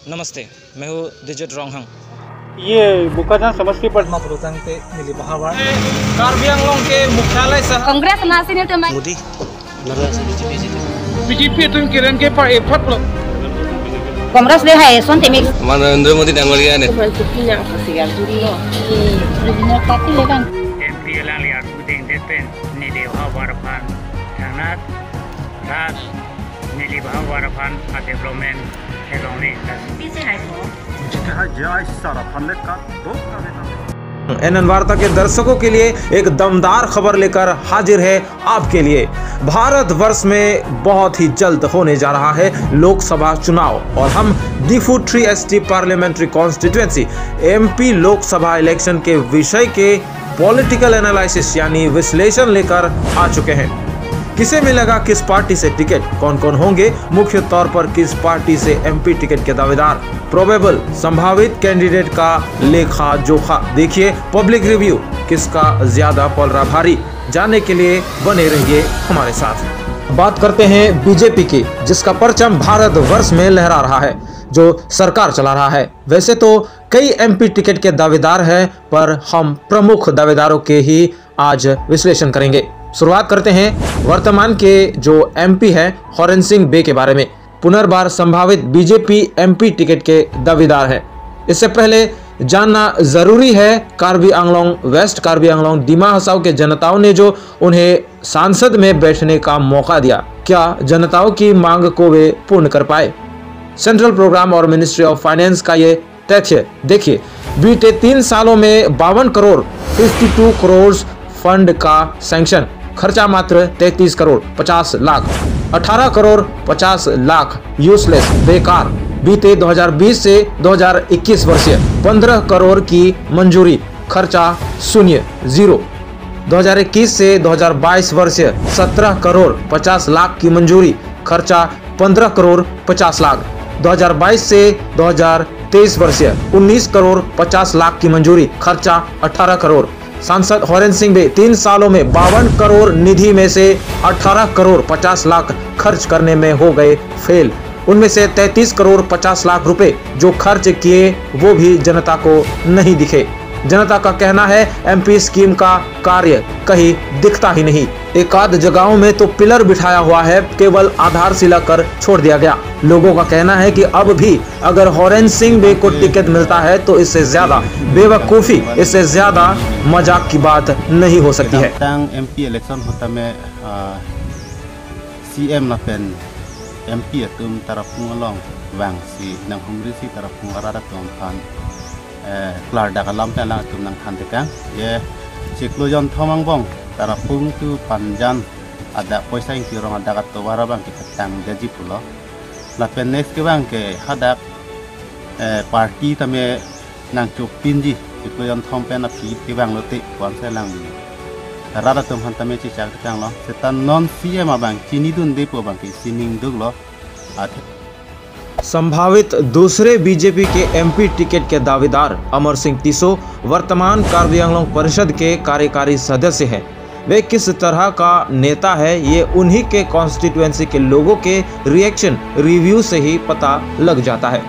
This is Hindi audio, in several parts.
नमस्ते, मैं हूँ दिजत रोंगहंग। ये बुकाजान समस्तीपुर मिली बहावाड़ कार्बी आंगलोंग के मुख्यालय से कांग्रेस नासिने तो मैं मोदी बीजेपी तुम किरण के पर एक फट कांग्रेस दे है सोनते मिक्स नरेंद्र मोदी डांगरिया ने MP lang lihat puding depen nili bahawarapan sangat ras nili bahawarapan a development heloni NN वार्ता के दर्शकों के लिए एक दमदार खबर लेकर हाजिर है आपके लिए। भारत वर्ष में बहुत ही जल्द होने जा रहा है लोकसभा चुनाव और हम Diphu 3ST parliamentary constituency MP Lok Sabha election के विषय के पॉलिटिकल एनालिसिस यानी विश्लेषण लेकर आ चुके हैं। किसे मिलेगा किस पार्टी से टिकट, कौन कौन होंगे मुख्य तौर पर किस पार्टी से MP टिकट के दावेदार, प्रोबेबल संभावित कैंडिडेट का लेखा जोखा, देखिए पब्लिक रिव्यू किसका ज्यादा पल रहा भारी, जानने के लिए बने रहिए हमारे साथ। बात करते हैं बीजेपी की, जिसका परचम भारत वर्ष में लहरा रहा है, जो सरकार चला रहा है। वैसे तो कई MP टिकट के दावेदार हैं, पर हम प्रमुख दावेदारों के ही आज विश्लेषण करेंगे। शुरुआत करते हैं वर्तमान के जो MP है हॉरेन सिंह बे के बारे में। पुनर्बार संभावित बीजेपी MP टिकट के दावेदार है। इससे पहले जानना जरूरी है कार्बी आंगलोंग वेस्ट, कार्बी आंगलोंग दिमा हसाओ के जनताओं ने जो उन्हें सांसद में बैठने का मौका दिया, क्या जनताओं की मांग को वे पूर्ण कर पाए? सेंट्रल प्रोग्राम और मिनिस्ट्री ऑफ फाइनेंस का ये तथ्य देखिए, बीते 3 सालों में 52 करोड़ 52 करोड़ फंड का सैंक्शन, खर्चा मात्र 33 करोड़ 50 लाख, 18 करोड़ 50 लाख यूजलेस बेकार। बीते 2020 से 2021 वर्षीय 15 करोड़ की मंजूरी, खर्चा शून्य 0। 2021 से 2022 वर्षीय 17 करोड़ 50 लाख की मंजूरी, खर्चा 15 करोड़ 50 लाख। 2022 से 2023 वर्षीय 19 करोड़ 50 लाख की मंजूरी, खर्चा 18 करोड़। सांसद हॉरेन सिंह बे 3 सालों में 52 करोड़ निधि में से 18 करोड़ 50 लाख खर्च करने में हो गए फेल। उनमें से 33 करोड़ 50 लाख रुपए जो खर्च किए वो भी जनता को नहीं दिखे। जनता का कहना है MP स्कीम का कार्य कहीं दिखता ही नहीं। एक आध जगहों में तो पिलर बिठाया हुआ है, केवल आधारशिला कर छोड़ दिया गया। लोगों का कहना है कि अब भी अगर हॉरेन सिंह बे को टिकट मिलता है तो इससे ज्यादा बेवकूफी, इससे ज्यादा मजाक की बात नहीं हो सकती है। MP इलेक्शन होता में CM ना पेन MP तुम तरफ पुंगलोंग वांग सी नंग हमरी सी तरफ पुंगरारा तुम फान kelar dah kalam telah tu nang kantekan ye ciklujon thomang bong tarapung tu panjan ada poisa yang kirong ada kat warabang kita tang gaji pulo lapen next ke bang ke hadak parti tame nang chupin ji ciklujon thom pen api ke bang lote kwan selang rada tum han tame ci chak tang lo setan non CM abang chini dun de po bang ki sining dug lo संभावित दूसरे बीजेपी के MP टिकट के दावेदार अमर सिंह तीसो वर्तमान कार्बी आंगलोंग परिषद के कार्यकारी सदस्य हैं। वे किस तरह का नेता है ये उन्हीं के कॉन्स्टिट्यूएंसी के लोगों के रिएक्शन रिव्यू से ही पता लग जाता है।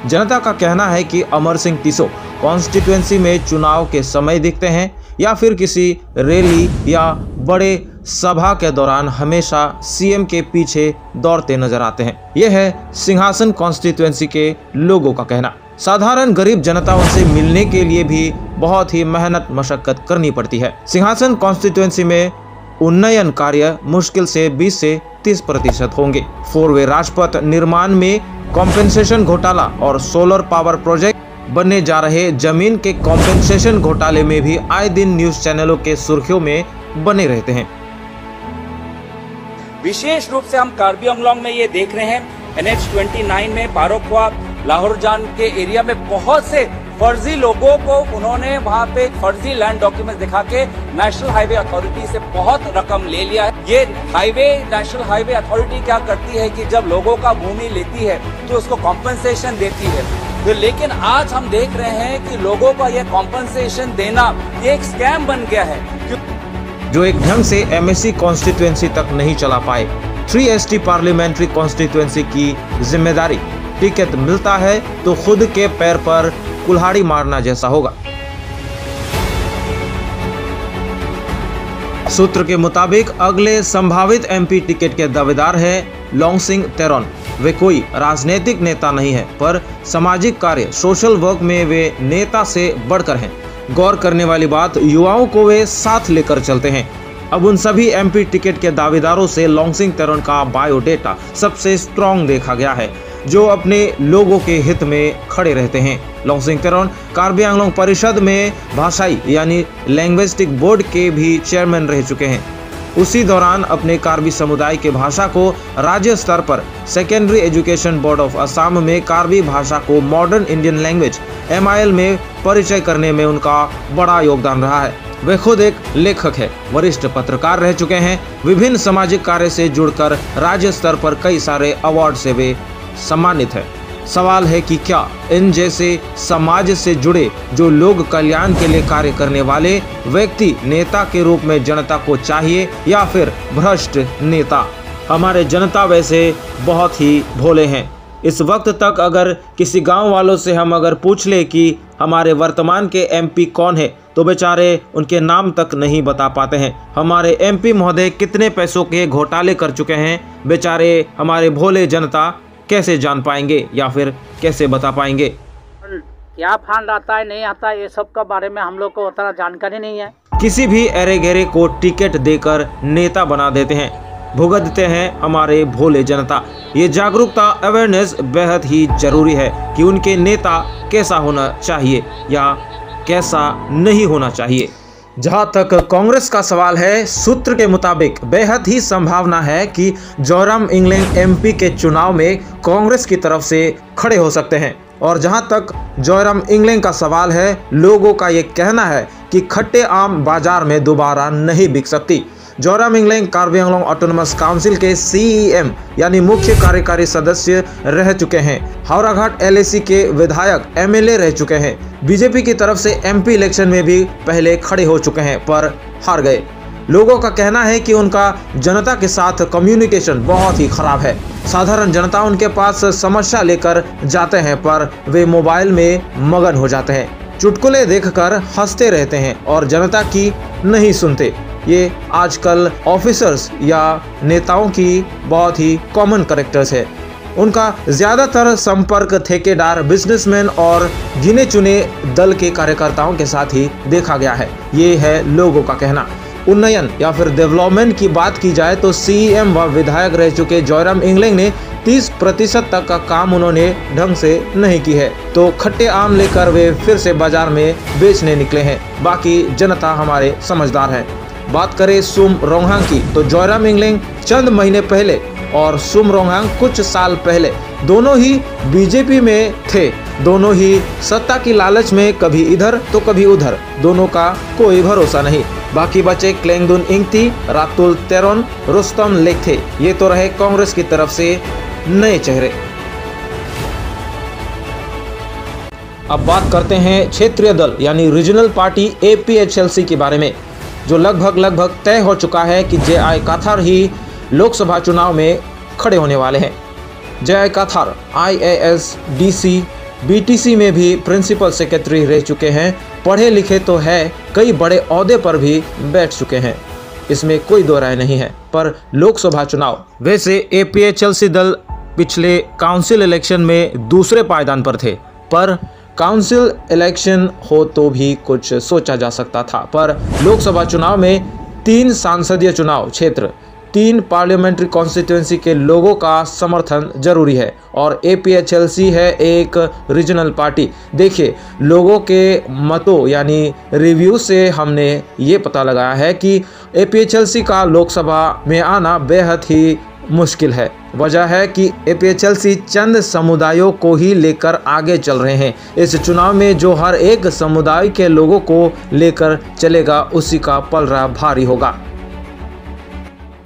जनता का कहना है कि अमर सिंह तीसो कॉन्स्टिट्यूएंसी में चुनाव के समय दिखते हैं या फिर किसी रैली या बड़े सभा के दौरान हमेशा CM के पीछे दौड़ते नजर आते हैं। यह है सिंहासन कॉन्स्टिट्यूएंसी के लोगों का कहना। साधारण गरीब जनता उनसे मिलने के लिए भी बहुत ही मेहनत मशक्कत करनी पड़ती है। सिंहासन कॉन्स्टिट्यूएंसी में उन्नयन कार्य मुश्किल से 20 से 30% होंगे। 4-वे राजपथ निर्माण में कॉम्पेंसेशन घोटाला और सोलर पावर प्रोजेक्ट बनने जा रहे जमीन के कॉम्पेंसेशन घोटाले में भी आए दिन न्यूज चैनलों के सुर्खियों में बने रहते हैं। विशेष रूप से हम कार्बी आंगलोंग में ये देख रहे हैं NH29 में पारोखवा लाहौर जान के एरिया में बहुत से फर्जी लोगों को उन्होंने वहां पे फर्जी लैंड डॉक्यूमेंट्स दिखा के नेशनल हाईवे अथॉरिटी से बहुत रकम ले लिया है। ये नेशनल हाईवे अथॉरिटी क्या करती है कि जब लोगों का भूमि लेती है तो उसको कॉम्पनसेशन देती है, तो लेकिन आज हम देख रहे हैं कि लोगों का ये कॉम्पनसेशन देना ये एक स्कैम बन गया है, जो एक ढंग से MSC कॉन्स्टिट्यूएंसी तक नहीं चला पाए। 3ST पार्लियामेंट्री कॉन्स्टिट्यूएंसी की जिम्मेदारी टिकट मिलता है तो खुद के पैर पर कुल्हाड़ी मारना जैसा होगा। सूत्र के मुताबिक अगले संभावित एमपी टिकट के दावेदार हैं लोंगसिंग तेरोन। वे कोई राजनीतिक नेता नहीं है, पर सामाजिक कार्य सोशल वर्क में वे नेता से बढ़कर हैं। गौर करने वाली बात, युवाओं को वे साथ लेकर चलते हैं। अब उन सभी एमपी टिकट के दावेदारों से लोंगसिंग तेरोन का बायोडेटा सबसे स्ट्रॉन्ग देखा गया है, जो अपने लोगों के हित में खड़े रहते हैं। लोंगसिंग तेरोन कार्बी आंगलोंग परिषद में भाषाई यानी लैंग्विस्टिक बोर्ड के भी चेयरमैन रह चुके हैं। उसी दौरान अपने कार्बी समुदाय के भाषा को राज्य स्तर पर secondary education board of Assam में कार्बी भाषा को मॉडर्न इंडियन लैंग्वेज MIL में परिचय करने में उनका बड़ा योगदान रहा है। वे खुद एक लेखक है, वरिष्ठ पत्रकार रह चुके हैं। विभिन्न सामाजिक कार्य से जुड़कर राज्य स्तर पर कई सारे अवार्ड से वे सम्मानित है। सवाल है कि क्या इन जैसे समाज से जुड़े जो लोग कल्याण के लिए कार्य करने वाले व्यक्ति नेता के रूप में जनता को चाहिए या फिर भ्रष्ट नेता? हमारे जनता वैसे बहुत ही भोले हैं। इस वक्त तक अगर किसी गांव वालों से हम अगर पूछ ले कि हमारे वर्तमान के MP कौन है, तो बेचारे उनके नाम तक नहीं बता पाते हैं। हमारे MP महोदय कितने पैसों के घोटाले कर चुके हैं, बेचारे हमारे भोले जनता कैसे जान पाएंगे या फिर कैसे बता पाएंगे? क्या फंड आता है नहीं आता, ये सब के बारे में हम लोग को उतना जानकारी नहीं है। किसी भी एरे गहरे को टिकट देकर नेता बना देते हैं, भुगतते हैं हमारे भोले जनता। ये जागरूकता अवेयरनेस बेहद ही जरूरी है कि उनके नेता कैसा होना चाहिए या कैसा नहीं होना चाहिए। जहां तक कांग्रेस का सवाल है, सूत्र के मुताबिक बेहद ही संभावना है कि जोरम इंगलेंग MP के चुनाव में कांग्रेस की तरफ से खड़े हो सकते हैं। और जहां तक जोरम इंगलेंग का सवाल है, लोगों का ये कहना है कि खट्टे आम बाजार में दोबारा नहीं बिक सकती। जोरम इंगलेंग कार्बी आंगलोंग ऑटोनमस काउंसिल के CEM यानी मुख्य कार्यकारी सदस्य रह चुके हैं। हावड़ाघाट LAC के विधायक MLA रह चुके हैं। बीजेपी की तरफ से MP इलेक्शन में भी पहले खड़े हो चुके हैं पर हार गए। लोगों का कहना है कि उनका जनता के साथ कम्युनिकेशन बहुत ही खराब है। साधारण जनता उनके पास समस्या लेकर जाते हैं पर वे मोबाइल में मगन हो जाते हैं, चुटकुले देखकर हंसते रहते हैं और जनता की नहीं सुनते। ये आजकल ऑफिसर्स या नेताओं की बहुत ही कॉमन कैरेक्टर्स है। उनका ज़्यादातर संपर्क ठेकेदार, बिजनेसमैन और गिने चुने दल के कार्यकर्ताओं के साथ ही देखा गया है। ये है लोगों का कहना। उन्नयन या फिर डेवलपमेंट की बात की जाए तो CEM व विधायक रह चुके जोरम इंगलेंग ने 30% तक का काम उन्होंने ढंग से नहीं की है, तो खट्टे आम लेकर वे फिर से बाजार में बेचने निकले हैं। बाकी जनता हमारे समझदार है। बात करें सुम रोंगहांग की, तो जोरम इंगलेंग चंद महीने पहले और सुम रोंगहांग कुछ साल पहले दोनों ही बीजेपी में थे। दोनों ही सत्ता की लालच में कभी इधर तो कभी उधर, दोनों का कोई भरोसा नहीं। बाकी बचे क्लेंगदुन इंगती, रातुल तेरोन, रुस्तम लेकथे। ये तो रहे कांग्रेस की तरफ से नए चेहरे। अब बात करते हैं क्षेत्रीय दल यानी रीजनल पार्टी APHLC के बारे में, जो लगभग तय हो चुका है कि JI काथार ही लोकसभा चुनाव में खड़े होने वाले हैं। JI काथार IAS, DC, BTC में भी प्रिंसिपल सेक्रेटरी रह चुके हैं। पढ़े लिखे तो है, कई बड़े ओहदे पर भी बैठ चुके हैं, इसमें कोई दो राय नहीं है। पर लोकसभा चुनाव, वैसे APHLC दल पिछले काउंसिल इलेक्शन में दूसरे पायदान पर थे, पर काउंसिल इलेक्शन हो तो भी कुछ सोचा जा सकता था। पर लोकसभा चुनाव में 3 सांसदीय चुनाव क्षेत्र, 3 पार्लियामेंट्री कॉन्स्टिट्यूएंसी के लोगों का समर्थन जरूरी है और APHLC है एक रीजनल पार्टी। देखिए, लोगों के मतों यानी रिव्यू से हमने ये पता लगाया है कि APHLC का लोकसभा में आना बेहद ही मुश्किल है। वजह है कि APHLC चंद समुदायों को ही लेकर आगे चल रहे हैं। इस चुनाव में जो हर एक समुदाय के लोगों को लेकर चलेगा, उसी का पलड़ा भारी होगा।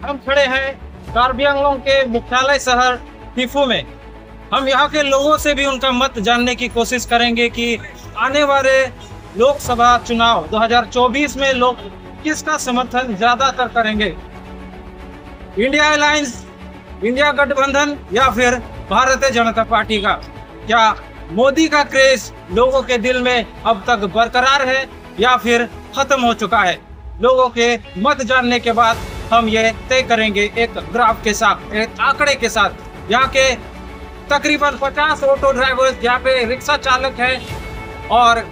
हम खड़े हैं कार्बी आंगलोंग के मुख्यालय शहर थिम्फू में। हम यहाँ के लोगों से भी उनका मत जानने की कोशिश करेंगे कि आने वाले लोकसभा चुनाव 2024 में लोग किसका समर्थन ज्यादातर करेंगे, इंडिया अलायंस, इंडिया गठबंधन या फिर भारतीय जनता पार्टी का? क्या मोदी का क्रेज लोगों के दिल में अब तक बरकरार है या फिर खत्म हो चुका है? लोगों के मत जानने के बाद हम ये तय करेंगे एक ग्राफ के साथ, एक आंकड़े के साथ। यहाँ के तकरीबन 50 ऑटो ड्राइवर, यहाँ पे रिक्शा चालक है, और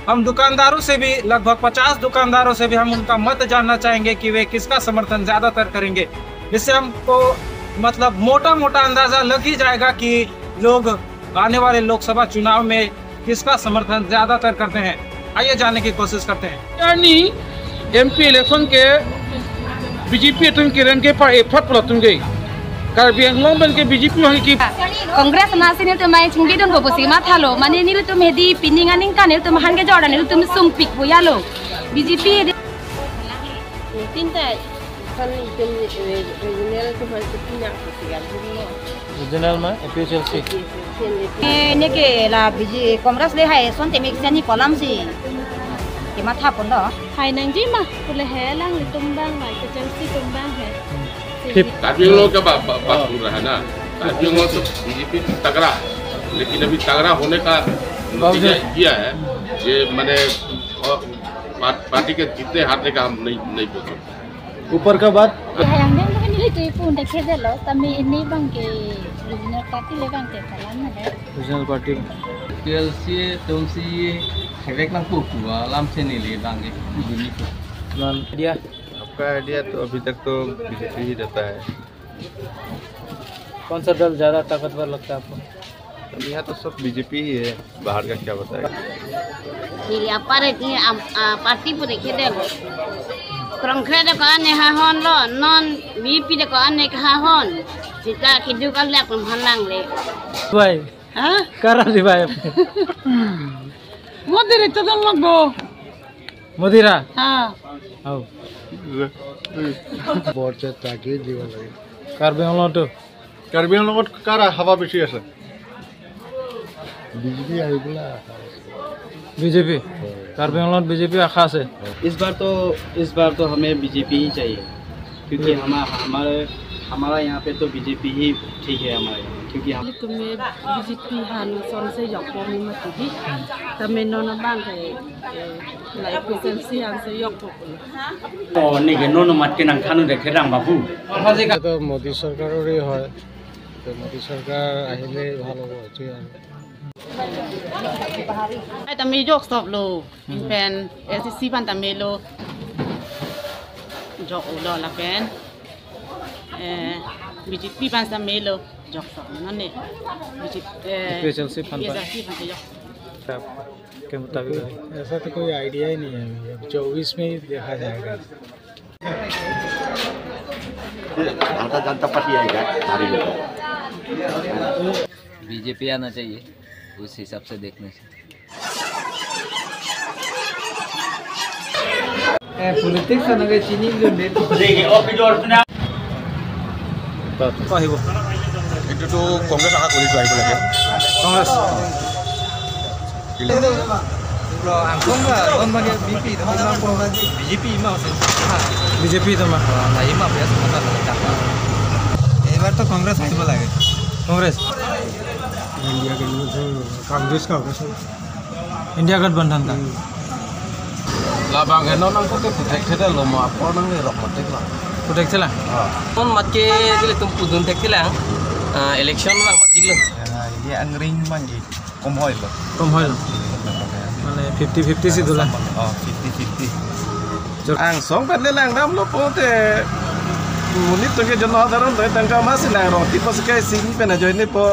हम दुकानदारों से भी, लगभग 50 दुकानदारों से भी हम उनका मत जानना चाहेंगे कि वे किसका समर्थन ज्यादातर करेंगे। इससे हमको मतलब मोटा मोटा अंदाजा लग ही जाएगा कि लोग आने वाले लोकसभा चुनाव में किसका समर्थन ज्यादातर करते हैं। आइए जानने की कोशिश करते हैं। यानी एमपी इलेक्शन के बीजेपी तुम किरण के पर एफर्ट पड़ा तुम गई कार्बी आंगलॉन्ग बन के बीजेपी वहाँ की कांग्रेस मासिनी तो मैं चिंगी दोन को सीमा था लो माने नील तुम हेदी पिनिंग आनिंग का नील तुम हांगे जोड़ा नील तुम सुम पिक बुया लो बीजेपी तीनटा रीजनल तो हर कितना रीजनल में एपीएचएलसी ने के ला बीजे कांग्रेस ले है सोनते मिक्स जानी कॉलम से के माथा पन दो हाय नंजी मा बोले है लांग तुम बांग मा एपीएचएलसी तुम बांग है कार्बी आंगलॉन्ग का बात हो रहा है ना। कार्बी आंगलॉन्ग तो बीजेपी तगड़ा है, लेकिन अभी तगड़ा होने का नतीजा किया है ये मैंने पार्टी के जीतने हारने का हम नहीं बोल सकते। ऊपर का बात रीजनल पार्टी पीएलसी तुमसी हेरेक नंग पुकुआ लामसे नीले बांगे बुनी को आइडिया। आपका आइडिया तो अभी तक तो बीजेपी ही रहता है। कौन सा दल ज्यादा ताकतवर लगता है आपको? अब यहाँ तो सब बीजेपी ही है, बाहर का क्या बताएगा। नीली अपा रहती है पार्टी पर देखे देखो कांग्रेस देखो आने हाहन लो नॉन बीपी देखो आने हाहन सीता किधर कल ले अपन भलांग ले भाई हाँ करा दी भाई मोदी रे तो तुम लोग गो मोदीरा हाँ आओ बहुत ताकि जीवन लगे कार्बी आंगलॉन्ग तो कार्बी आंगलॉन्ग कारा हवा बेसी আছে बीजेपी आई बोला बीजेपी कार्बी आंगलॉन्ग बीजेपी आखा से इस बार तो हमें बीजेपी ही चाहिए, क्योंकि हमारा यहाँ पे तो बीजेपी ही ठीक है हमारे यहाँ, क्योंकि हम तुम्हें बीजेपी हानु सोन से यॉको में मत दी तमें नॉन बांग है लाइफ एजेंसी हान से यॉको को और नहीं के नॉन मत के नंग खानु देखे राम बाबू तो मोदी सरकारों ही है तो मोदी सरकार আহিলে ভালো হচ্ছেไอ้ตามียกสอบโลเป็นSCC พันตามีโลจอกอุดรละเป็นBJP พันตามีโลจอกสอบนั่นนี่एपीएचएलसी फंड पर के मुताबिक ऐसा तो कोई आइडिया ही नहीं है। अब 24 में ही देखा जाएगा। भारतीय जनता पार्टी आएगा भारी लोग बीजेपी आना चाहिए उस हिसाब से देखने से। पॉलिटिक्स नगे चीनी जो नेट देखिए ऑफिसर सुना कहिबो एटु तो कांग्रेस आका करि जाइबो लागे कांग्रेस बीजेपी तो एबार तो कांग्रेस आइबो लागे कांग्रेस कांग्रेस का होगा इंडिया गठबंधन का लाबांग है नोन को तो प्रोटेक्टेड लो मा पर नंग ने रखमते ला प्रोटेक्टेड ला कौन मत के दिले तुम पुदुन टेक्टे ला इलेक्शन ला मत दिलो ये अंग्रेज मांगी कम होइल माने 50-50 से दुला 50-50 आं सong kan le lang dam lo pote munit to ke जनसाधारण तो तंका मास lang ro tipo se kai sing pe na join po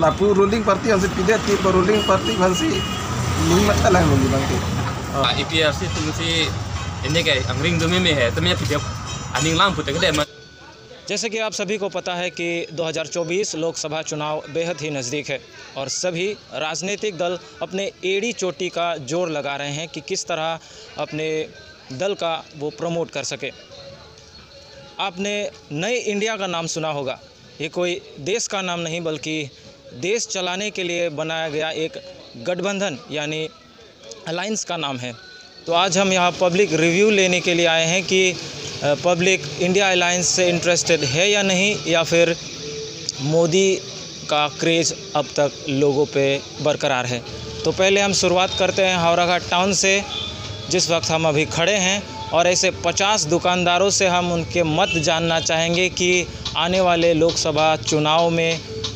la pu ruling party on se pide ti po ruling party vansi ning mata lang lo bang ti EPRC तुमसे इन्हें के अंग्रेज दुमे में है तो मैं फिर अनिंग लांग पुते के जैसे कि आप सभी को पता है कि 2024 लोकसभा चुनाव बेहद ही नज़दीक है और सभी राजनीतिक दल अपने एड़ी चोटी का जोर लगा रहे हैं कि किस तरह अपने दल का वो प्रमोट कर सके। आपने नए इंडिया का नाम सुना होगा। ये कोई देश का नाम नहीं बल्कि देश चलाने के लिए बनाया गया एक गठबंधन यानी अलायंस का नाम है। तो आज हम यहाँ पब्लिक रिव्यू लेने के लिए आए हैं कि पब्लिक इंडिया अलायंस से इंटरेस्टेड है या नहीं, या फिर मोदी का क्रेज़ अब तक लोगों पे बरकरार है। तो पहले हम शुरुआत करते हैं हावड़ाघाट टाउन से, जिस वक्त हम अभी खड़े हैं, और ऐसे 50 दुकानदारों से हम उनके मत जानना चाहेंगे कि आने वाले लोकसभा चुनाव में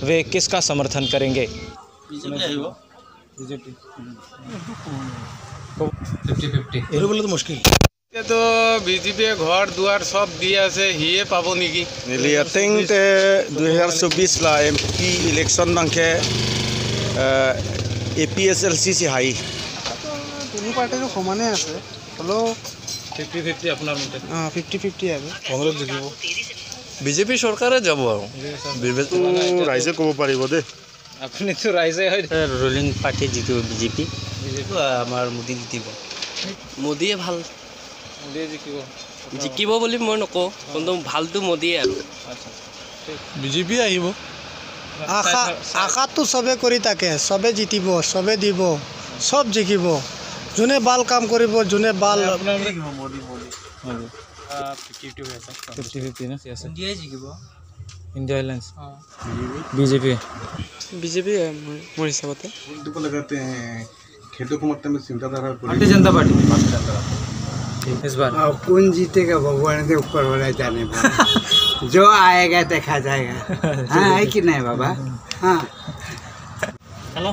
वे किसका समर्थन करेंगे। बीजेपी 50-50 बोले तो मुश्किल तो बीजेपी घर दुआर सब दी आसे हिए पाबो नेকি I think 2024 ला MP इलेक्शन बांके APSLC से हाई दोनों पार्टी সমানে আছে হলো 50-50 আপনার মতে 50-50 আছে কংগ্রেস জিকিব বিজেপি সরকারে যাব আৰু রাইজে কব পাৰিব দে আপনি তো রাইজে হয় রুলিং পার্টি জিতিব বিজেপি আমার মোদি জিতিব মোদিয়ে ভাল মোদিয়ে জিকিব বুলি মই নকওঁ কিন্তু ভালটো মোদিয়ে আৰু বিজেপি আহিব আশাটো সবে কৰি থাকে সবে জিতিব সবে দিব সব জিকিব যোনে ভাল কাম কৰিব যোনে ভাল মোদি 50-50 না ইন্ডিয়াই জিকিব इंडिया अलायंस बीजेपी बीजेपी है मोर हिसाबते तो लगाते हैं खेतों को मतलब में चिंताधारा भारतीय जनता पार्टी इस बार कौन जीतेगा भगवान के ऊपर वाला जाने जो आएगा देखा जाएगा हाँ है कि नहीं बाबा हाँ हेलो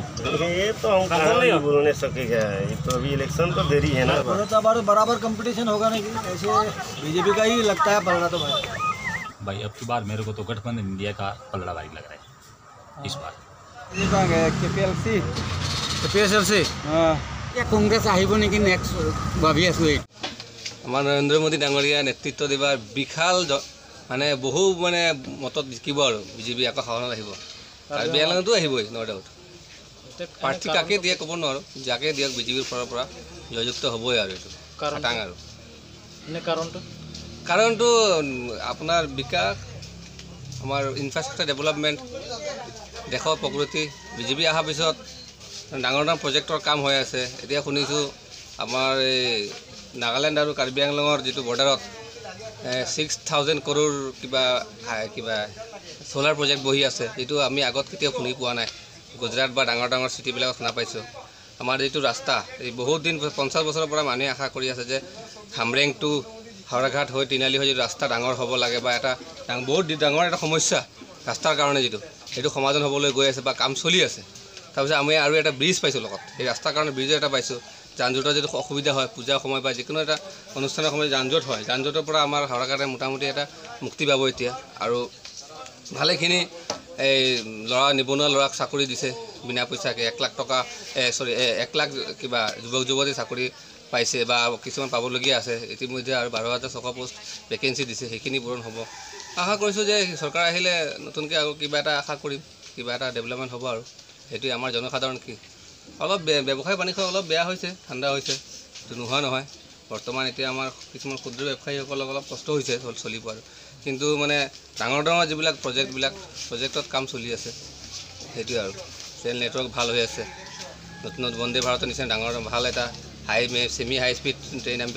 ये तो हम नहीं बोल नहीं सकेगा ये तो अभी इलेक्शन तो देरी है ना बराबर कंपटीशन होगा नहीं ऐसे बीजेपी का ही लगता है पलड़ा तो भाई अब की बार मेरे को तो गठबंधन इंडिया का पलड़ा भारी लग रहा है इस बार केपीएसएलसी कांग्रेस আহিব নেকি নেক্সট ভাবি আছো আমাৰ নৰেন্দ্ৰ মোদী ডাঙৰীয়া নেতৃত্ব দিবাৰ বিশাল মানে বহু মানে মতত জিকিব আৰু বিজেপি আকৌ শাসনত আহিব কাৰ্বি আংলঙতো আহিবই নো ডাউট প্ৰাৰ্থী কাকে দিয়ে ক'ব নোৱাৰো যাকে দিয়ক বিজেপিৰ ফালৰ পৰা জয়যুক্ত হ'বই আৰু এইটো খাটাং আৰু এনে কাৰণটো আপোনাৰ বিকাশ আমাৰ ইনফ্ৰাষ্ট্ৰাকচাৰ ডেভেলপমেণ্ট দেশৰ প্ৰগতি বিজেপি অহাৰ পিছত ডাঙৰ ডাঙৰ প্ৰজেক্টৰ কাম হৈ আছে এতিয়া শুনিছোঁ আমাৰ এই নাগালেণ্ড আৰু কাৰ্বি আংলঙৰ যিটো বৰ্ডাৰত 6000 কৰোৰ কিবা সোলাৰ প্ৰজেক্ট বহি আছে এইটো আমি আগত কেতিয়াও শুনি পোৱা নাই গুজৰাট বা ডাঙৰ ডাঙৰ চিটিবিলাকত শুনা পাইছোঁ আমাৰ যিটো ৰাস্তা এই বহুত দিন 50 বছৰৰ পৰা মানুহে আশা কৰি আছে যে হামৰেং টু হাওড়াঘাট হৈ তিনিআলি হৈ যিটো ৰাস্তা ডাঙৰ হ'ব লাগে বা এটা বহুত ডাঙৰ এটা সমস্যা ৰাস্তাৰ কাৰণে যিটো এইটো সমাধান হ'বলৈ গৈ আছে বা কাম চলি আছে তাৰপিছত আমি আৰু এটা ব্ৰিজ পাইছোঁ লগত এই ৰাস্তাৰ কাৰণে ব্ৰিজ এটা পাইছোঁ যান জঁটৰ যিটো অসুবিধা হয় পূজাৰ সময় বা যিকোনো এটা অনুষ্ঠানৰ সময় যান জঁট হয় যান জঁটৰ পৰা আমাৰ হাওড়াঘাটে মোটামুটি এটা মুক্তি পাব এতিয়া আৰু ভালেখিনি এই নিবনুৱা ল'ৰাক চাকৰি দিছে বিনা পইচাকৈ 1 লাখ টকা 1 লাখ কিবা যুৱক যুৱতী চাকৰি পাইছে বা কিছুমান পাবলগীয়া আছে ইতিমধ্যে আৰু 12600 পোষ্ট ভেকেঞ্চি দিছে সেইখিনি পূৰণ হ'ব আশা কৰিছোঁ যে চৰকাৰ আহিলে নতুনকৈ আৰু কিবা এটা আশা কৰিম কিবা এটা ডেভেলপমেণ্ট হ'ব আৰু সেইটোৱে আমাৰ জনসাধাৰণ কি অলপ ব্যৱসায় বাণিজ্য অলপ বেয়া হৈছে ঠাণ্ডা হৈছে এইটো নোহোৱা নহয় বৰ্তমান এতিয়া আমাৰ কিছুমান ক্ষুদ্ৰ ব্যৱসায়ীসকলক অলপ কষ্ট হৈছে চলিব আৰু কিন্তু মানে ডাঙৰ ডাঙৰ যিবিলাক প্ৰজেক্টত কাম চলি আছে সেইটোৱে আৰু ৰেল নেটৱৰ্ক ভাল হৈ আছে নতুন বন্দে ভাৰতৰ নিচিনা ডাঙৰ ভাল এটা সেমি হাই স্পীড ট্ৰেইন আমি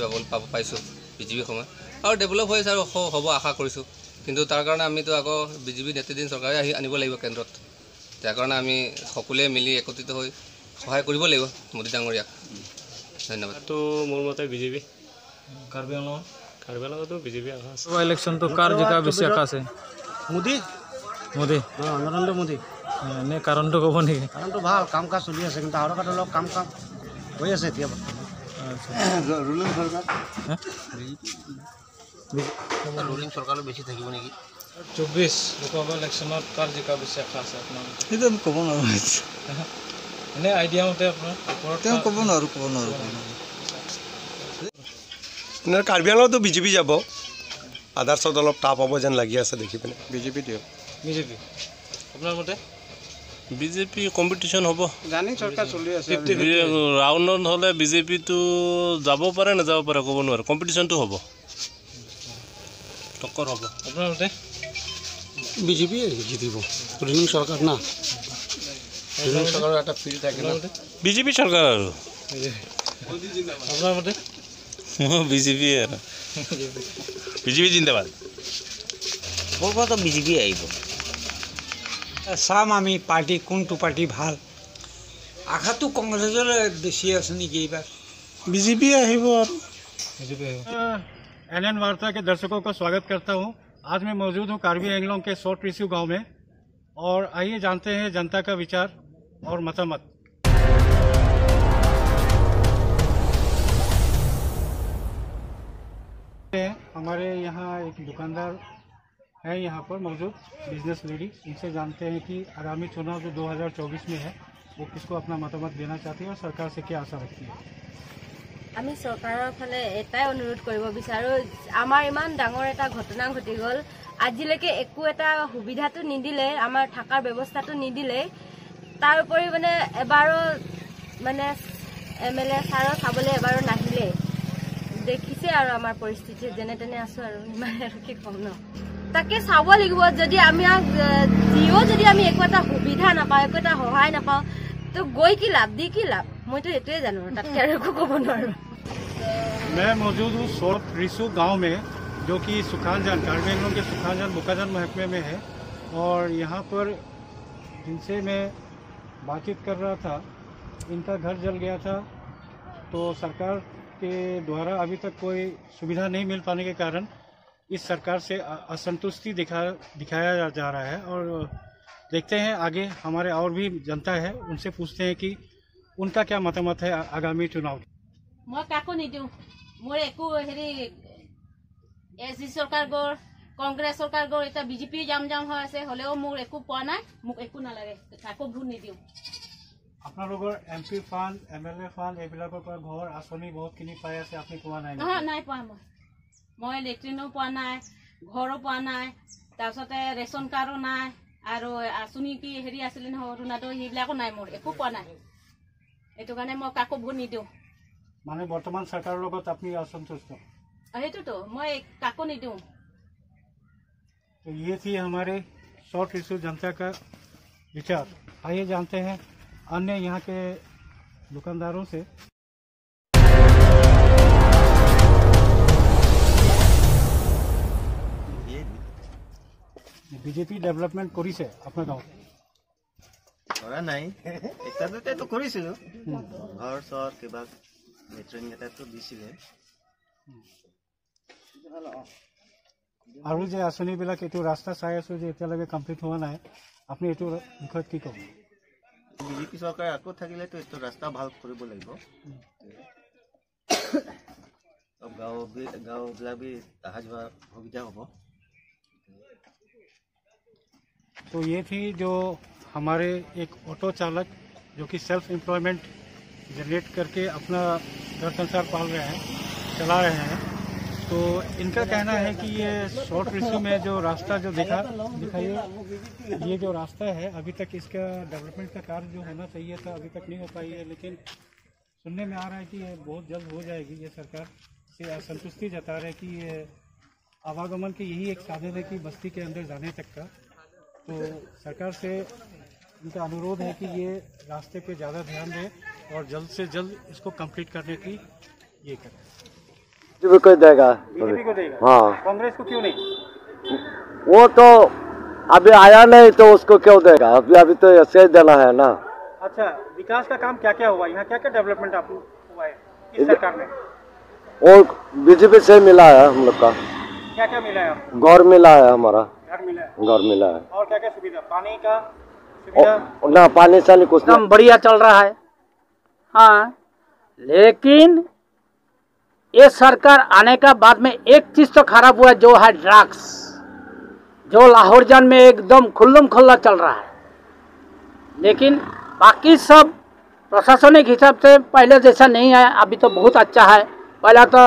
পাইছোঁ বিজেপি সময় আৰু ডেভেলপ হৈ আছে আৰু হ'ব আশা কৰিছোঁ কিন্তু তাৰ কাৰণে আমিতো আকৌ বিজেপি নেতৃত্বাধীন চৰকাৰে আনিব লাগিব কেন্দ্ৰত যাৰ কাৰণে আমি সকলোৱে মিলি একত্ৰিত হৈ সহায় কৰিব লাগিব মোদী ডাঙৰীয়াক ধন্যবাদ তো মোৰ মতে বিজেপি কাৰ্বি আংলঙতো বিজেপি আশা আছে ইলেকশ্যন তো কাৰ জিকা বেছি আশা আছে মোদী নৰেন্দ্ৰ মোদী এনে কাৰণটো ক'ব নেকি কাৰণটো ভাল কাম কাজ চলি আছে কিন্তু হাওড়াঘাটত অলপ কাম হৈ আছে এতিয়া ৰুলিং চৰকাৰ ৰুলিং চৰকাৰো বেছি থাকিব নেকি 24 লোকসভা ইলেকশ্যনত কাৰ জিকা বেছি আশা আছে আপোনাৰ সেইটো ক'ব নোৱাৰোঁ এনে আইডিয়া মতে আপোনাৰ ক'ব নোৱাৰোঁ কাৰ্বি আংলঙতো বিজেপি যাব আদাৰ্ছত অলপ টাপ হ'ব যেন লাগি আছে দেখি পিনে বিজেপি আপোনাৰ মতে বিজেপি কম্পিটিশ্যন হ'ব জানি চৰকাৰ চলি আছে ৰাউণ্ডত হ'লে বিজেপিটো যাব পাৰে নাযাব পাৰে ক'ব নোৱাৰে কম্পিটিশ্যনটো হ'ব টক্কৰ হ'ব আপোনাৰ মতে বিজেপি জিতিব ৰুলিং চৰকাৰ না ৰুলিং চৰকাৰৰ এটা ফিল থাকে বিজেপি চৰকাৰ আৰু আপোনাৰ মতে বিজেপি আৰু বিজেপি জিন্দাবাদ মোৰ পৰা বিজেপি আহিব চাম আমি পাৰ্টি কোনটো পাৰ্টি ভাল। আশাটো কংগ্ৰেছৰ বেছি আছে নেকি এইবাৰ। बीजेपी আহিব আৰু एनएन वार्ता के दर्शकों का स्वागत करता हूं। आज मैं मौजूद हूं कार्बी एंगलोंग के शॉर्ट रिस्यू गांव में और आइए जानते हैं जनता का विचार और मतामत। हमारे यहाँ एक दुकानदार है यहाँ पर मौजूद, बिजनेस लेडी। इनसे जानते हैं कि आगामी चुनाव जो 2024 में है वो किसको अपना मतामत देना चाहती है और सरकार से क्या आशा रखती है। আমি চৰকাৰৰ ফালে এটাই অনুৰোধ কৰিব বিচাৰোঁ, আমাৰ ইমান ডাঙৰ এটা ঘটনা ঘটি গ'ল, আজিলৈকে একো এটা সুবিধাটো নিদিলে, আমাৰ থকাৰ ব্যৱস্থাটো নিদিলে। তাৰ উপৰি মানে এবাৰো মানে MLA ছাৰৰ চাবলৈ এবাৰো নাহিলে। দেখিছে আৰু আমাৰ পৰিস্থিতি যেনে তেনে আছোঁ আৰু ইমান আৰু কি ক'ম ন। তাকে চাব লাগিব, যদি আমি যদি আমি একো এটা সুবিধা নাপাওঁ, একো এটা সহায় নাপাওঁ, तो गोई की लाभ दी की लाभ मैं तो ये जानू मैं मौजूद हूँ शॉर्ट रिस्यू गांव में, जो कि सुखानजान कार्बी एंगलोंग के सुखानजान बुकाजान महकमे में है। और यहाँ पर जिनसे मैं बातचीत कर रहा था, इनका घर जल गया था, तो सरकार के द्वारा अभी तक कोई सुविधा नहीं मिल पाने के कारण इस सरकार से असंतुष्टि दिखाया जा रहा है। और देखते हैं आगे हमारे और भी जनता है, उनसे पूछते हैं कि उनका क्या मतामत है आगामी चुनाव। मैं काको नहीं दूँ, मोर एको हेरी एसडी सरकार गौर कांग्रेस सरकार गौर इतना बीजेपी जाम हो आसे हलेও मोर एको পোৱা নাই, মোক एको নালাগে, কাকো ভোট নিদিওঁ। আপোনালোকৰ MP ফান্ড MLA ফান্ড এইবিলাকৰ পৰা ঘৰ আঁচনি বহুতখিনি পাই আছে, আপুনি পোৱা নাই? নাই পোৱা। মই লেট্ৰিনো পোৱা নাই, ঘৰো পোৱা নাই, তাৰপিছতে ৰেচন কাৰ্ডো নাই, আৰু আঁচনি কি হেৰি আছিলে নহয় অৰুণাদয়, সেইবিলাকো নাই, মোৰ একো পোৱা নাই। এইটো কাৰণে মই কাকো ভোট নিদিওঁ। মানে বৰ্তমান চৰকাৰৰ লগত আপুনি असंतुष्ट? সেইটোতো মই কাকো নিদিওঁ। तो ये थी हमारे शॉर्ट रिस्यू जनता का विचार। आइए जानते हैं अन्य यहाँ के दुकानदारों से। বিজেপি ডেভেলপমেণ্ট কৰিছে আপোনাৰ গাঁৱত? কৰা নাই, এটাতে কৰিছিলোঁ, ঘৰ চৰ কিবা লেট্ৰিন এটাতো দিছিলে। আৰু যে আঁচনিবিলাক এইটো ৰাস্তা চাই আছোঁ যে এতিয়ালৈকে কমপ্লিট হোৱা নাই, আপুনি এইটো বিষয়ত কি ক'ব? বিজেপি চৰকাৰ আকৌ থাকিলেতো এইটো ৰাস্তা ভাল কৰিব লাগিব। গাঁওবিলাক বি অহা যোৱা সুবিধা হ'ব। तो ये थी जो हमारे एक ऑटो चालक जो कि सेल्फ एम्प्लॉयमेंट जनरेट करके अपना घर संसार पाल रहे हैं, चला रहे हैं। तो इनका कहना है कि ये शॉर्ट रिस्यू में जो रास्ता जो दिखाइए, ये जो रास्ता है अभी तक इसका डेवलपमेंट का कार्य जो होना चाहिए था अभी तक नहीं हो पाई है। लेकिन सुनने में आ रहा है कि ये बहुत जल्द हो जाएगी। ये सरकार से असंतुष्टि जता रहे कि ये आवागमन के यही एक साधन है कि बस्ती के अंदर जाने तक का। तो सरकार से उनका अनुरोध है कि ये रास्ते पे ज़्यादा ध्यान दें और जल्द से जल्द इसको कंप्लीट करने की ये करें। बीजेपी को देगा? बीजेपी को देगा? हाँ। कांग्रेस को क्यों नहीं? वो तो अभी आया नहीं तो उसको क्यों देगा? अभी तो ऐसे ही देना है ना। अच्छा, विकास का काम क्या क्या हुआ यहाँ, क्या क्या डेवलपमेंट आपको हुआ है इस सरकार में? वो बीजेपी से मिला है हम लोग का। क्या क्या मिला है आपको? घर मिला है हमारा। घर मिला है? घर मिला है। और क्या क्या सुविधा? पानी का सुविधा? ना, पानी से नहीं कुछ एकदम बढ़िया चल रहा है। हाँ, लेकिन ये सरकार आने का बाद में एक चीज तो खराब हुआ, जो है ड्रग्स, जो लाहौर जान में एकदम खुल्लम खुल्ला चल रहा है। लेकिन बाकी सब प्रशासनिक हिसाब से पहले जैसा नहीं है, अभी तो बहुत अच्छा है। पहला तो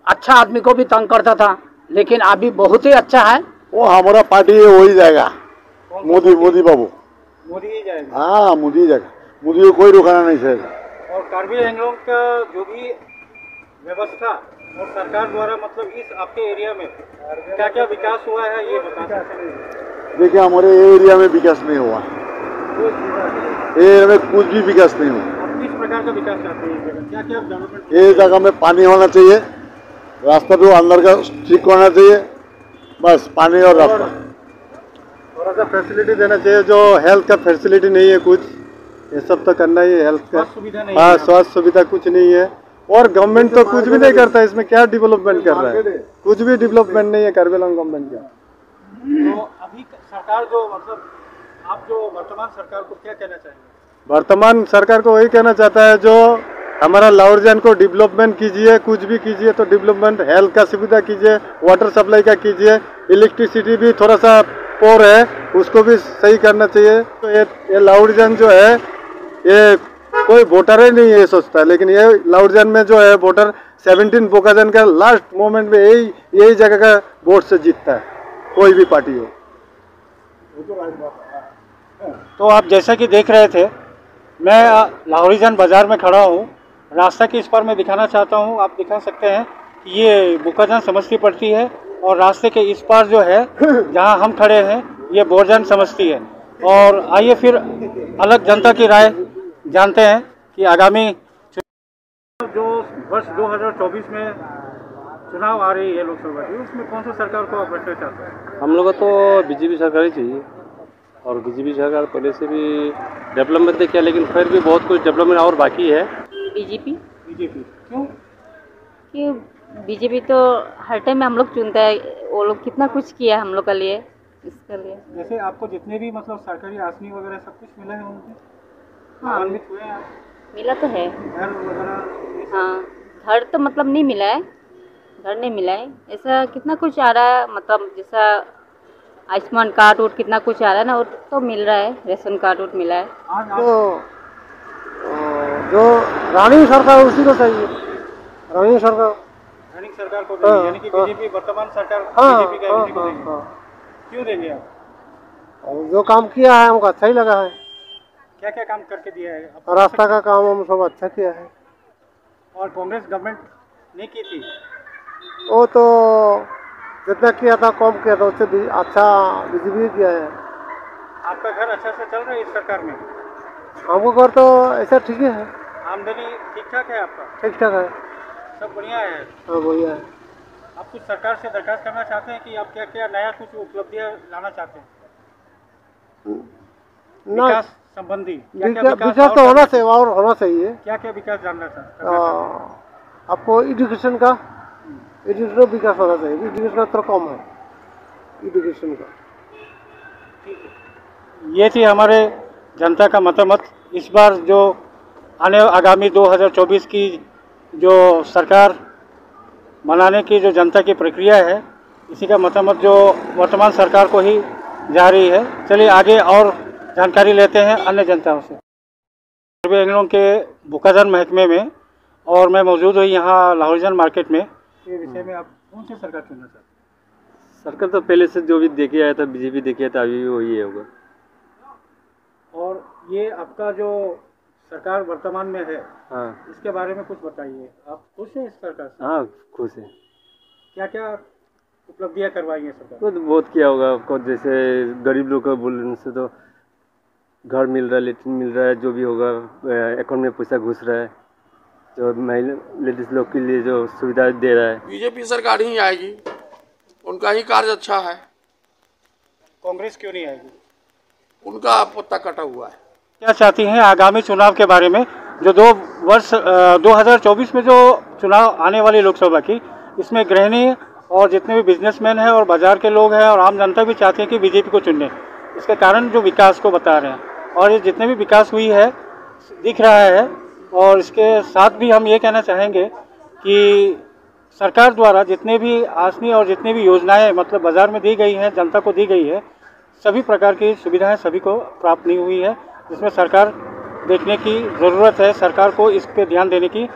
अच्छा आदमी को भी तंग करता था, लेकिन अभी बहुत ही अच्छा है। वो हमारा पार्टी है, वही जाएगा, मोदी बाबू। मोदी ही जाएगा? हाँ, मोदी जाएगा, मोदी को कोई रुकाना नहीं चाहिए। और कार्बी एंगलोंग का जो भी व्यवस्था और सरकार द्वारा मतलब इस आपके एरिया में क्या क्या विकास हुआ है ये बता सकते हैं? देखिए, हमारे एरिया में विकास नहीं हुआ, एरिया में कुछ भी विकास नहीं हुआ। किस प्रकार का विकास चाहते हैं? क्या क्या डेवलपमेंट? ये जगह में पानी होना चाहिए, रास्ता तो अंदर का ठीक होना चाहिए, बस पानी और रास्ता। थोड़ा सा फैसिलिटी देना चाहिए, जो हेल्थ का फैसिलिटी नहीं है कुछ, ये सब तो करना ही है। हेल्थ का हाँ, स्वास्थ्य सुविधा कुछ नहीं है, और गवर्नमेंट तो कुछ भी नहीं करता है। इसमें क्या डेवलपमेंट कर रहा है? कुछ भी डेवलपमेंट नहीं है कार्बी आंगलोंग गवर्नमेंट का। तो अभी सरकार जो मतलब आप जो वर्तमान सरकार को क्या कहना चाहेंगे? वर्तमान सरकार को वही कहना चाहता है, जो हमारा लाहौरजान को डेवलपमेंट कीजिए, कुछ भी कीजिए तो डेवलपमेंट, हेल्थ का सुविधा कीजिए, वाटर सप्लाई का कीजिए, इलेक्ट्रिसिटी भी थोड़ा सा पोर है, उसको भी सही करना चाहिए। तो ये लाहौरजान जो है, ये कोई वोटर ही नहीं है सोचता है, लेकिन ये लाहौरजान में जो है वोटर 17 बोकाजान का लास्ट मोमेंट में यही जगह का वोट से जीतता है, कोई भी पार्टी हो। तो आप जैसा कि देख रहे थे, मैं लाहौरीजान बाज़ार में खड़ा हूँ। रास्ता के इस पार मैं दिखाना चाहता हूँ, आप दिखा सकते हैं कि ये बोकाजान समष्टि पड़ती है, और रास्ते के इस पार जो है जहाँ हम खड़े हैं, ये बोरजान समष्टि है। और आइए फिर अलग जनता की राय जानते हैं कि आगामी जो वर्ष 2024 में चुनाव आ रही है लोकसभा की, उसमें कौन सा सरकार को आप रखना चाहते हैं? हम लोग को तो बीजेपी सरकार ही चाहिए, और बीजेपी सरकार पहले से भी डेवलपमेंट देखिए, लेकिन फिर भी बहुत कुछ डेवलपमेंट और बाकी है। बीजेपी क्यों? कि बीजेपी तो हर टाइम में हम लोग चुनते हैं, वो लोग कितना कुछ किया हम लोग के लिए, इसके लिए। जैसे आपको जितने भी मतलब सरकारी आसनी वगैरह सब कुछ मिला है उनसे? हाँ, लाभान्वित हुए हैं आप? मिला तो है। घर वगैरह? हाँ, घर तो मतलब नहीं मिला है, घर नहीं मिला है। ऐसा कितना कुछ आ रहा है, मतलब जैसा आयुष्मान कार्ड और कितना कुछ आ रहा है ना, वो तो मिल रहा है, रेशन कार्ड और मिला है। तो जो रनिंग सरकार उसी को चाहिए, रनिंग सरकार को देंगे, यानी कि बीजेपी वर्तमान सरकार बीजेपी का एमपी को देंगे। क्यों देंगे आप? जो काम किया है हमको अच्छा ही लगा है। क्या क्या काम करके दिया है? रास्ता का काम हम सब अच्छा किया है। और कांग्रेस गवर्नमेंट नहीं की थी? वो तो जितना किया था कम किया था, उससे भी अच्छा बीजेपी किया है। आपका घर अच्छा से चल रहा है इस सरकार में? हमको घर तो ऐसा ठीक है। आमदनी ठीक ठाक है आपका? ठीक ठाक है, सब बढ़िया है। हाँ बढ़िया है। आप कुछ सरकार से दरखास्त करना चाहते हैं कि आप क्या क्या नया कुछ उपलब्धियां लाना चाहते हैं विकास संबंधी? विकास तो होना चाहिए, और होना चाहिए। क्या क्या विकास जानना चाहते? आपको एजुकेशन का, एजुकेशन विकास होना चाहिए। एजुकेशन तो कम है एजुकेशन का। ये थी हमारे जनता का मतामत। इस बार जो आगामी 2024 की जो सरकार बनाने की जो जनता की प्रक्रिया है, इसी का मतामत जो वर्तमान सरकार को ही जा रही है। चलिए आगे और जानकारी लेते हैं अन्य जनताओं से। कार्बी आंगलोंग के बोकाजान महकमे में, और मैं मौजूद हूँ यहाँ लाहौरजान मार्केट में। ये विषय में आप कौन सी सरकार चुनना चाहते हैं? सरकार तो पहले से जो भी देखे आया था, बीजेपी देखे था, अभी भी वही होगा। और ये आपका जो सरकार वर्तमान में है, हाँ, इसके बारे में कुछ बताइए। आप खुश हैं इस सरकार से? हाँ खुश है। क्या क्या उपलब्धियां करवाई है सरकार? तो बहुत किया होगा आपको, जैसे गरीब लोग को बोलने से तो घर मिल रहा है, लेट्रिन मिल रहा है, जो भी होगा अकाउंट में पैसा घुस रहा है, जो महिला लेडीज लोग के लिए जो सुविधा दे रहा है। बीजेपी सरकार ही आएगी, उनका ही कार्य अच्छा है। कांग्रेस क्यों नहीं आएगी? उनका पत्ता कटा हुआ है। क्या चाहती हैं आगामी चुनाव के बारे में? जो 2024 में जो चुनाव आने वाली लोकसभा की, इसमें गृहिणी और जितने भी बिजनेसमैन हैं और बाजार के लोग हैं और आम जनता भी चाहती है कि बीजेपी को चुने। इसके कारण जो विकास को बता रहे हैं, और ये जितने भी विकास हुई है दिख रहा है। और इसके साथ भी हम ये कहना चाहेंगे कि सरकार द्वारा जितने भी आसनी और जितने भी योजनाएं मतलब बाज़ार में दी गई हैं, जनता को दी गई है, सभी प्रकार की सुविधाएं सभी को प्राप्त नहीं हुई है, जिसमें सरकार देखने की ज़रूरत है। सरकार को इस पे ध्यान देने की,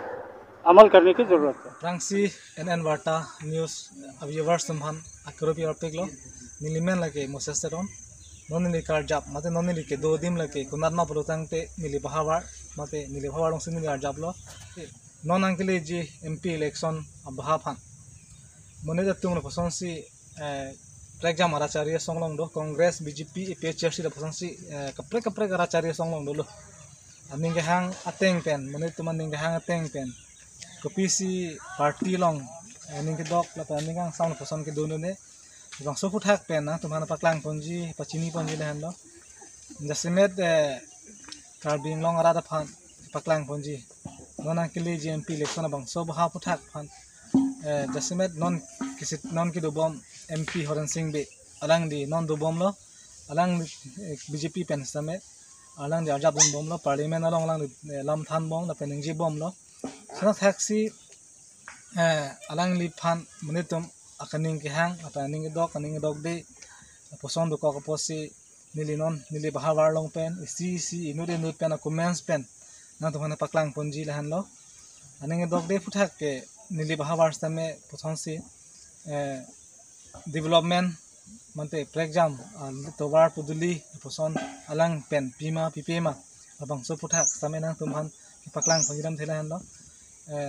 अमल करने की ज़रूरत है। Rangsi NN Warta News Aviewers Tumhan Akropi Arpeglo Milimen lake Mosesteron Nonili Karjab Mate Nonili ke do dim lake Kunadma Protang te Mili Bahawar Mate Mili Bahawarong Sinili Arjablo Non Ankele Ji MP election Abahapan Moneda Tung Posonsi Pragja Maracharya Songlong do Congress BJP PHRC da Posonsi Kapre Garacharya Songlong do Ningahang Ateng Pen Monetuman Ningahang Ateng Pen PC party long ning ke dok la pa ningang sound person ke dono ne bang so puthak pen na tumhan paklang ponji pachini ponji lehan lo jasimet karbing long ara da phan paklang ponji nona kili GMP election bang so bha puthak phan jasimet non ki do bom MP Horan Singh be alang di non do bom lo alang BJP pen samet alang di arjab bom lo parliament along lang lam than bom la peningji bom lo sana taxi alang li phan munitum akaning ki hang ataning ki dog de poson do ko posi nili bahawar long pen si inode nut pen comments pen na to hana paklang ponji lahan lo aning dog de futhak ke nili bahawar same poson si development mante program towar puduli poson alang pen pipema abang so puthak same nang tumhan paklang ponji dam thelahan lo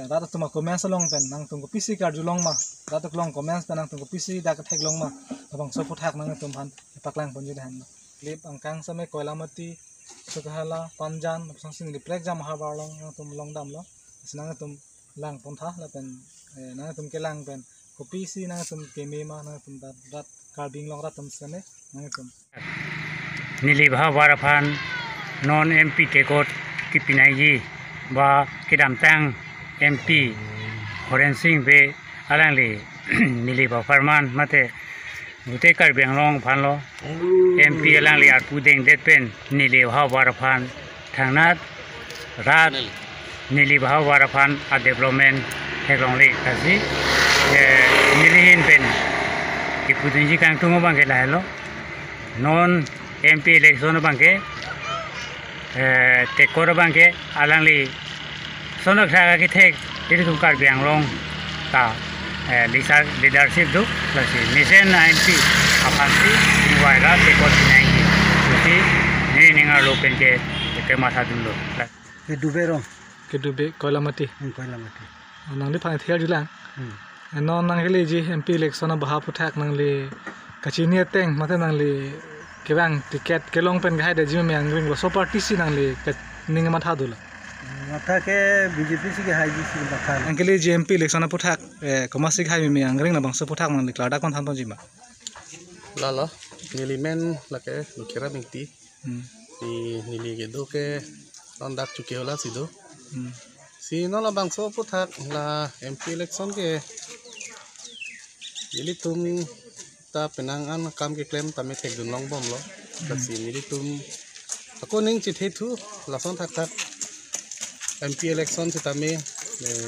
rata tuma comments long pen nang tungko PC card julong ma rata long comments pen nang tungko PC da ka thek long ma abang so puthak nang tumhan paklang ponji dahan clip angkang same koilamati sukhala panjan sing di program habar long nang tum long dam lo sinang tum lang pontha la pen nang tum ke lang pen ko PC nang tum ke me ma nang tum dat carbing long ratum same nang tum nili bhabar phan non MP tekot ki pinai ba kidam tang MP Horan Singh be alangli nili ba farman mate bute karbing long phan lo MP alangli atu deng det pen nili bhabar phan thangnat rat nili bhabar phan a development heglong le kasi nili hin pen ki pudunji kang tungo bang ke la lo non MP election bang ke tekor bang ke alangli sonak saga ki thek itu tum karbing long ta leadership do plus mission MP apansi waira tekor nai ki ni ninga lopen ke masa dulu ke dube koilamati nang li phang thia julang non nang li ji MP election bha puthak nang li kachini teng mate nang li kebang tiket kelong pen gai de jim yang ring so party si nang li ninga matha dula mata ke BJP si ke haji si bakha angkeli GMP election puthak komasi khai mi yang ring na bang so puthak nang li klada kon than ton jima la nilimen la ke kira mingti di nili ke do ke landak chuke hola sido si no la bang so puthak la MP election ke nili tum ta penangan kam ke claim tame thek dun long bom lo kasi nili tum ako ning chi thu la son thak MP election si tame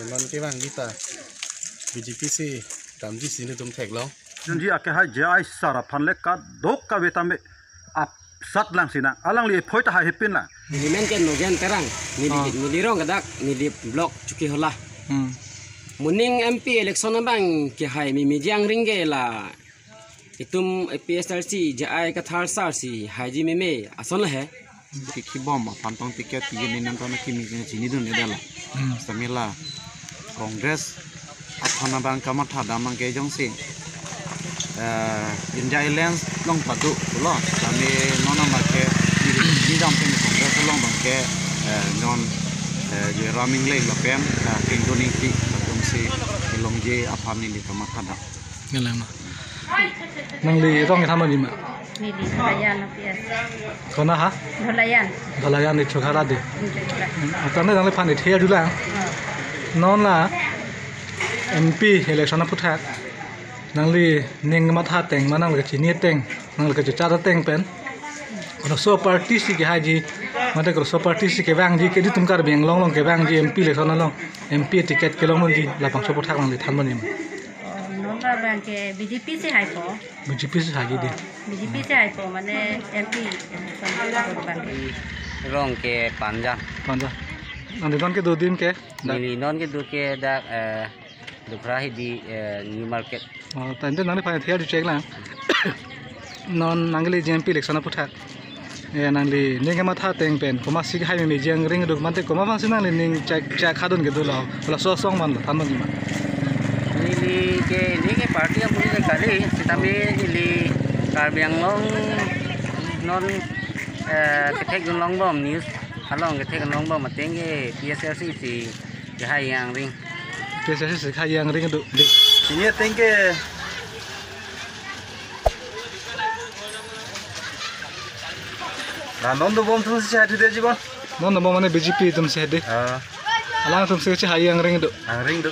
non ke bang dita BJP si tamji sini tum thek lo junji ake ha jai sara phanle ka dok ka betame ap sat lang sina alang li phoita ha hipin la nilimen ke nogen terang nilirong gadak nili block chuki hola muning MP election bang ke hai mi mijang ringe la itum PSRC jai ka thar sar si haji me ason la hai ki bom pantong tiket ti ni nan ton ki mi chini dun ne dala samila congress athana bang kama thada mang ke jong si India Islands long padu lo kami nona marke ni jam pe congress long bang ke non je raming le lo pem king doni ti tum si long je aphani li kama thada ngelama nang li rong tham ni ma ni di dholayan PS kona ha dholayan ni chokhara de atane nang le phani thia dula non la MP election puthak nang li ning ma tha teng ma nang le chini teng nang le cha ta teng pen kono so party si ke haji mate ko so party si ke bang ji ke di tum kar beng long long ke bang ji MP election long MP ticket ke long ji la pang so puthak nang li than ma ni nonda bang ke BJP se hai ko BJP se haji de BJP se hai ko mane MP bang rong ke panja nang don ke 2 दिन के nili non ke do ke da dukra hi di new market tande nang pa thia di check la non nangli GMP election puthak nangli ninga ma tha teng pen koma sig hai mi jeng ring duk mante koma bang sin nangli ning cha khadun ke dula la so song man than man ma nili ke party ang puli kali sitami nili karbiang long non ketek long bom news halong ketek long bom mateng ke PSRC si hai yang ring PSRC si hai yang ring du ini teng ke Nonton bom tuh sih hati dia jiban. Nonton bom mana BJP tuh sih deh. Alang tuh sih hayi yang ring itu. Ring tuh.